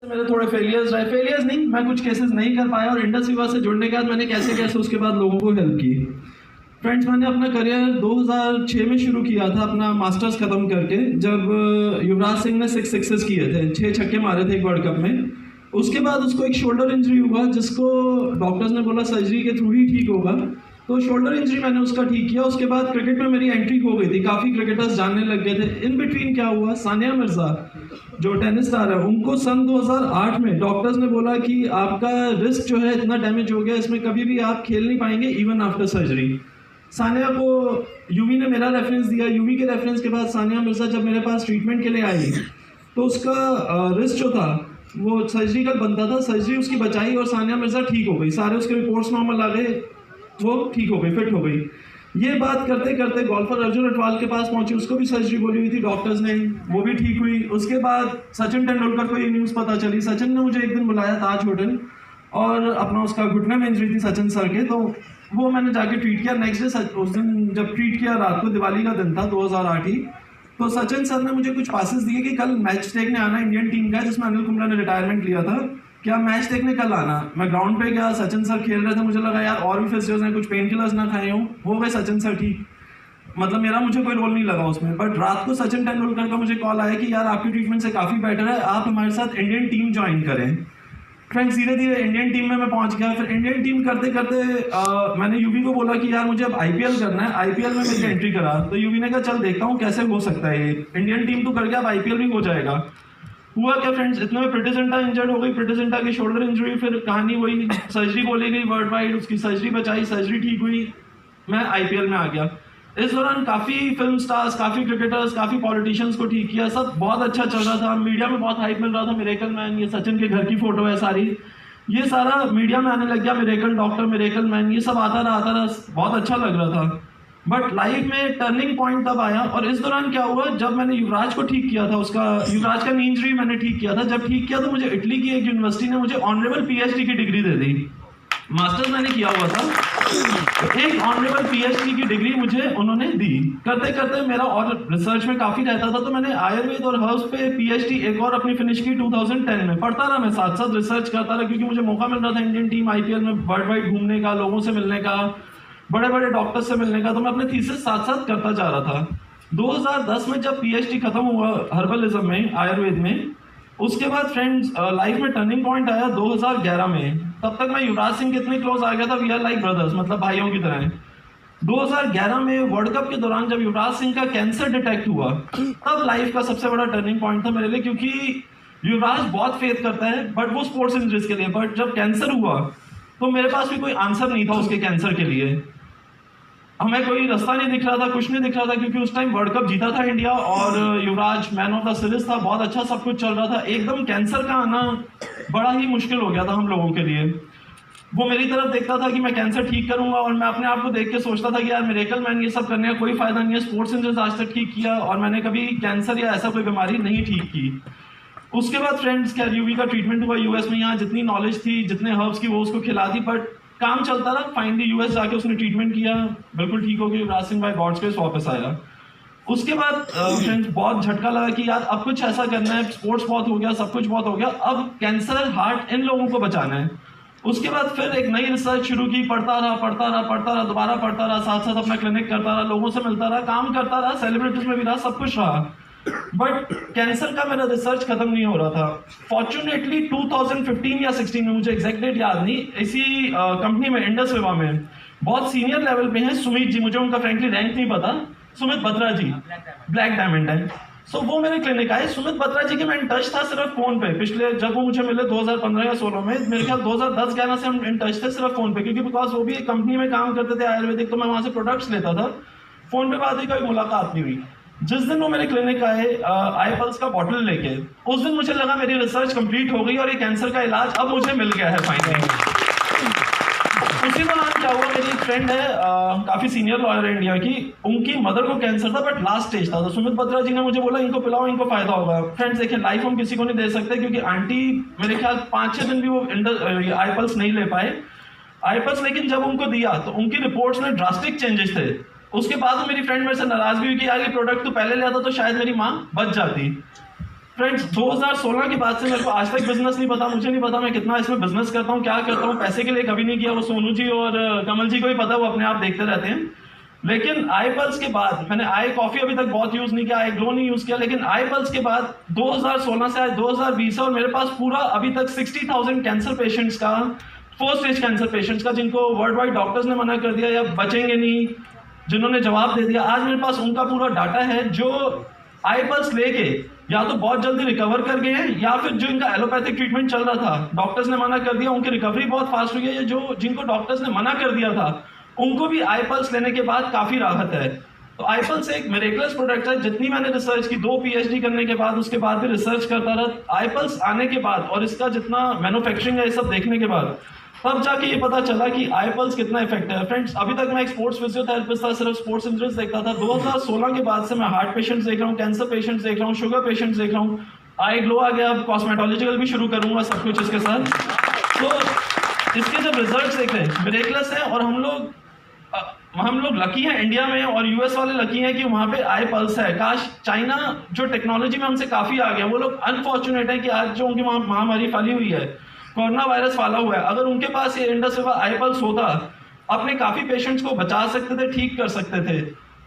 मेरे थोड़े फेलियर्स नहीं, मैं कुछ केसेस नहीं कर पाया और इंडस विवा से जुड़ने के बाद मैंने कैसे कैसे उसके बाद लोगों को हेल्प की। फ्रेंड्स, मैंने अपना करियर 2006 में शुरू किया था, अपना मास्टर्स खत्म करके, जब युवराज सिंह ने 6 सिक्सेस किए थे, 6 छक्के मारे थे एक वर्ल्ड कप में। उसके बाद उसको एक शोल्डर इंजरी हुआ जिसको डॉक्टर्स ने बोला सर्जरी के थ्रू ही ठीक होगा, तो शोल्डर इंजरी मैंने उसका ठीक किया। उसके बाद क्रिकेट में मेरी एंट्री हो गई थी, काफ़ी क्रिकेटर्स जानने लग गए थे। इन बिटवीन क्या हुआ, सानिया मिर्ज़ा जो टेनिस स्टार है, उनको सन 2008 में डॉक्टर्स ने बोला कि आपका रिस्क जो है इतना डैमेज हो गया, इसमें कभी भी आप खेल नहीं पाएंगे इवन आफ्टर सर्जरी। सानिया को यूवी ने मेरा रेफरेंस दिया, यूवी के रेफरेंस के बाद सानिया मिर्ज़ा जब मेरे पास ट्रीटमेंट के लिए आई तो उसका रिस्क जो था वो सर्जरी का बनता था, सर्जरी उसकी बचाई और सानिया मिर्ज़ा ठीक हो गई, सारे उसके रिपोर्ट्स नॉर्मल आ गए, वो ठीक हो गई, फिट हो गई। ये बात करते करते गोल्फर अर्जुन अटवाल के पास पहुंची, उसको भी सर्जरी बोली हुई थी डॉक्टर्स ने, वो भी ठीक हुई। उसके बाद सचिन तेंदुलकर को ये न्यूज़ पता चली, सचिन ने मुझे एक दिन बुलाया ताज होटल और अपना उसका घुटने में इंजरी थी सचिन सर के, तो वो मैंने जाके ट्रीट किया। नेक्स्ट डे उस दिन जब ट्रीट किया, रात को दिवाली का दिन था 2008 ही, तो सचिन सर ने मुझे कुछ पासेस दिए कि कल मैच देखने आना इंडियन टीम का, जिसमें अनिल कुंबले ने रिटायरमेंट लिया था, क्या मैच देखने कल आना। मैं ग्राउंड पे गया, सचिन सर खेल रहे थे, मुझे लगा यार और भी फिजियोज हैं, कुछ पेन किलर्स ना खाए हों, हो गए सचिन सर ठीक, मतलब मेरा मुझे कोई रोल नहीं लगा उसमें। बट रात को सचिन तेंदुलकर का मुझे कॉल आया कि यार आपकी ट्रीटमेंट से काफ़ी बेटर है, आप हमारे साथ इंडियन टीम ज्वाइन करें। फ्रेंड्स, धीरे धीरे इंडियन टीम में मैं पहुंच गया। फिर इंडियन टीम करते करते मैंने यूवी को बोला कि यार मुझे अब आईपीएल करना है, आईपीएल में मेरी एंट्री करा, तो यूवी ने कहा चल देखता हूँ कैसे हो सकता है, ये इंडियन टीम तो कर गया, अब आईपीएल भी हो जाएगा। हुआ क्या फ्रेंड्स, इतने में प्रीति जिंटा इंजर्ड हो गई, प्रीति जिंटा की शोल्डर इंजरी, फिर कहानी वही, सर्जरी बोली गई वर्ल्ड वाइड, उसकी सर्जरी बचाई, सर्जरी ठीक हुई, मैं आईपीएल में आ गया। इस दौरान काफ़ी फिल्म स्टार्स, काफ़ी क्रिकेटर्स, काफ़ी पॉलिटिशियंस को ठीक किया, सब बहुत अच्छा चल रहा था, मीडिया में बहुत हाइप मिल रहा था। मिरेकल मैन, ये सचिन के घर की फोटो है सारी, ये सारा मीडिया में आने लग गया, मिरेकल डॉक्टर, मिरेकल मैन, ये सब आता रहा, बहुत अच्छा लग रहा था। बट लाइफ में टर्निंग पॉइंट तब आया, और इस दौरान क्या हुआ, जब मैंने युवराज को ठीक किया था, उसका युवराज का नी इंजरी मैंने ठीक किया था, जब ठीक किया तो मुझे इटली की एक यूनिवर्सिटी ने मुझे ऑनरेबल पीएचडी की डिग्री दे दी। मास्टर्स मैंने किया हुआ था, एक ऑनरेबल पीएचडी की डिग्री मुझे उन्होंने दी। करते करते मेरा और रिसर्च में काफी रहता था, तो मैंने आयुर्वेद और हर्ब्स पे पीएचडी एक और अपनी फिनिश की 2010 में। पढ़ता रहा मैं, साथ साथ रिसर्च करता रहा, क्योंकि मुझे मौका मिल रहा था इंडियन टीम आईपीएल में वर्ल्ड वाइड घूमने का, लोगों से मिलने का, बड़े बड़े डॉक्टर्स से मिलने का, तो मैं अपने थीसिस साथ साथ करता जा रहा था। 2010 में जब पीएचडी खत्म हुआ हर्बलिज्म में, आयुर्वेद में, उसके बाद फ्रेंड्स लाइफ में टर्निंग पॉइंट आया 2011 में। तब तक मैं युवराज सिंह के इतने क्लोज आ गया था, वी आर लाइक ब्रदर्स, मतलब भाइयों की तरह। 2011 में वर्ल्ड कप के दौरान जब युवराज सिंह का कैंसर डिटेक्ट हुआ, तब लाइफ का सबसे बड़ा टर्निंग पॉइंट था मेरे लिए, क्योंकि युवराज बहुत फेथ करता है बट वो स्पोर्ट्स इंजरीज के लिए, बट जब कैंसर हुआ तो मेरे पास भी कोई आंसर नहीं था उसके कैंसर के लिए, हमें कोई रास्ता नहीं दिख रहा था, कुछ नहीं दिख रहा था, क्योंकि उस टाइम वर्ल्ड कप जीता था इंडिया और युवराज मैन ऑफ द सीरीज था, बहुत अच्छा सब कुछ चल रहा था। एकदम कैंसर का आना बड़ा ही मुश्किल हो गया था हम लोगों के लिए। वो मेरी तरफ देखता था कि मैं कैंसर ठीक करूंगा, और मैं अपने आप को देख के सोचता था कि यार मिरेकल मैन, ये सब करने का कोई फायदा नहीं है, स्पोर्ट्स इंजरीज आज तक ठीक किया और मैंने कभी कैंसर या ऐसा कोई बीमारी नहीं ठीक की। उसके बाद फ्रेंड्स क्या, यूवी का ट्रीटमेंट हुआ यूएस में, यहाँ जितनी नॉलेज थी, जितने हर्ब्स की, वो उसको खिला दी, बट काम चलता रहा। फाइनली यूएस जाके उसने ट्रीटमेंट किया, बिल्कुल ठीक हो गई, Yuvraj Singh by God's grace वापस आया। उसके बाद फ्रेंड्स बहुत झटका लगा कि यार अब कुछ ऐसा करना है, स्पोर्ट्स बहुत हो गया, सब कुछ बहुत हो गया, अब कैंसर, हार्ट, इन लोगों को बचाना है। उसके बाद फिर एक नई रिसर्च शुरू की, पढ़ता रहा, दोबारा पढ़ता रहा, साथ साथ अपना क्लिनिक करता रहा, लोगों से मिलता रहा, काम करता रहा, सेलिब्रिटीज में भी रहा, सब कुछ रहा, बट कैंसर का मेरा रिसर्च खत्म नहीं हो रहा था। फॉर्चुनेटली 2015 या 16 में, मुझे एग्जैक्ट डेट याद नहीं, इसी कंपनी में, इंडस विवा में, बहुत सीनियर लेवल पे हैं सुमित जी, मुझे उनका फ्रेंकली रैंक नहीं पता, सुमित बत्रा जी, ब्लैक डायमंड है। सो वो मेरे क्लिनिक आए, सुमित बत्रा जी के मैं इन टच था सिर्फ फोन पे, पिछले जब वो मुझे मिले 2015 या 16 में, मेरे ख्याल 2010-11 से हम इन टच थे सिर्फ फोन पे, क्योंकि बिकॉज वो भी एक कंपनी में काम करते थे आयुर्वेदिक, तो मैं वहां से प्रोडक्ट्स लेता था, फोन पे बात हुई, कोई मुलाकात नहीं हुई। जिस दिन वो मेरे क्लिनिक आए आई पल्स का बॉटल लेके, उस दिन मुझे लगा मेरी रिसर्च कंप्लीट हो गई और ये कैंसर का इलाज अब मुझे मिल गया है फाइनली। उसी दौरान क्या हुआ, मेरी एक फ्रेंड है, काफी सीनियर लॉयर है इंडिया की, उनकी मदर को कैंसर था बट लास्ट स्टेज था, तो सुमित बत्रा जी ने मुझे बोला इनको पिलाओ, इनको फायदा होगा। फ्रेंड्स देखिए, लाइफ हम किसी को नहीं दे सकते, क्योंकि आंटी मेरे ख्याल 5-6 दिन भी वो आई पल्स नहीं ले पाए, आई पल्स, लेकिन जब उनको दिया तो उनकी रिपोर्ट्स में ड्रास्टिक चेंजेस थे। उसके बाद मेरी फ्रेंड मेरे से नाराज भी हुई कि यार ये प्रोडक्ट तो पहले लिया था तो शायद मेरी माँ बच जाती। फ्रेंड्स 2016 के बाद से मेरे को आज तक बिजनेस नहीं पता, मुझे नहीं पता मैं कितना इसमें बिजनेस करता हूँ, क्या करता हूँ, पैसे के लिए कभी नहीं किया। वो सोनू जी और कमल जी को ही पता, वो अपने आप देखते रहते हैं। लेकिन आई पल्स के बाद मैंने आई कॉफी अभी तक बहुत यूज नहीं किया, आई ग्लो नहीं यूज किया, लेकिन आई पल्स के बाद 2016 से आज 2020 और मेरे पास पूरा अभी तक 60,000 कैंसर पेशेंट्स का, 4 स्टेज कैंसर पेशेंट्स का, जिनको वर्ल्ड वाइड डॉक्टर्स ने मना कर दिया या बचेंगे नहीं, जिन्होंने जवाब दे दिया, आज मेरे पास उनका पूरा डाटा है जो आई पल्स लेके या तो बहुत जल्दी रिकवर कर गए हैं, या फिर जो इनका एलोपैथिक ट्रीटमेंट चल रहा था डॉक्टर्स ने मना कर दिया, उनकी रिकवरी बहुत फास्ट हुई है, या जो जिनको डॉक्टर्स ने मना कर दिया था उनको भी आई पल्स लेने के बाद काफी राहत है। तो आई पल्स एक मिरेकलस प्रोडक्ट है। जितनी मैंने रिसर्च की, 2 PhD करने के बाद, उसके बाद भी रिसर्च करता रहा, आई पल्स आने के बाद और इसका जितना मैन्युफैक्चरिंग है ये सब देखने के बाद तब जाके ये पता चला कि आई पल्स कितना इफेक्टिव है। फ्रेंड्स, अभी तक मैं एक स्पोर्ट्स फिजियोथेरेपिस्ट था, सिर्फ स्पोर्ट्स इंजरीज देखता था। 2016 के बाद से मैं हार्ट पेशेंट्स देख रहा हूँ, कैंसर पेशेंट्स देख रहा हूँ, शुगर पेशेंट्स देख रहा हूँ, आई ग्लो आ गया, अब कॉस्मेटोलॉजिकल भी शुरू करूंगा सब कुछ इसके साथ। तो इसके जब रिजल्ट देख रहे हैं मिरेकलस है, और हम लोग लकी हैं इंडिया में, और यूएस वाले लकी हैं कि वहाँ पे आई पल्स है। काश चाइना जो टेक्नोलॉजी में हमसे काफी आ गया, वो लोग अनफॉर्चुनेट है कि आज जो उनकी महामारी फैली हुई है, कोरोना वायरस फैला हुआ है, अगर उनके पास ये इंडस विवा आई पल्स होता, अपने काफी पेशेंट्स को बचा सकते थे, ठीक कर सकते थे।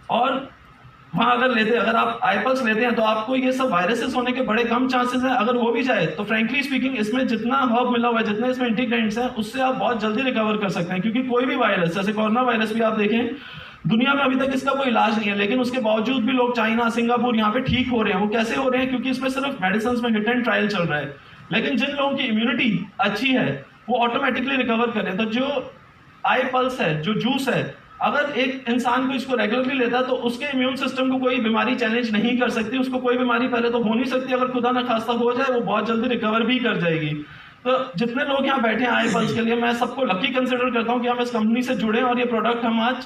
और वहाँ अगर आप आई पल्स लेते हैं तो आपको ये सब वायरसेस होने के बड़े कम चांसेस हैं। अगर हो भी जाए तो फ्रेंकली स्पीकिंग इसमें जितना हर्ब मिला हुआ है, जितने इसमें इंटीग्रेंट्स हैं, उससे आप बहुत जल्दी रिकवर कर सकते हैं। क्योंकि कोई भी वायरस, जैसे कोरोना वायरस भी आप देखें, दुनिया में अभी तक इसका कोई इलाज नहीं है, लेकिन उसके बावजूद भी लोग चाइना, सिंगापुर यहाँ पे ठीक हो रहे हैं। वो कैसे हो रहे हैं? क्योंकि इसमें सिर्फ मेडिसिन में हिट एंड ट्रायल चल रहा है। लेकिन जिन लोगों की इम्यूनिटी अच्छी है वो ऑटोमेटिकली रिकवर करें। तो जो आई पल्स है, जो जूस है, अगर एक इंसान को इसको रेगुलरली लेता है तो उसके इम्यून सिस्टम को कोई बीमारी चैलेंज नहीं कर सकती। उसको कोई बीमारी पहले तो हो नहीं सकती, अगर खुदा ना खास्ता हो जाए वो बहुत जल्दी रिकवर भी कर जाएगी। तो जितने लोग यहाँ बैठे हैं आई पल्स के लिए, मैं सबको लकी कंसिडर करता हूँ कि हम इस कंपनी से जुड़े हैं, और ये प्रोडक्ट हम आज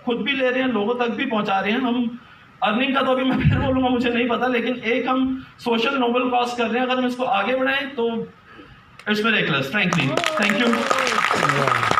खुद भी ले रहे हैं, लोगों तक भी पहुंचा रहे हैं। हम अर्निंग का तो अभी मैं फिर बोलूंगा मुझे नहीं पता, लेकिन एक हम सोशल नोबल कॉज कर रहे हैं। अगर हम इसको आगे बढ़ाएं तो it's miracles. Frankly, thank you.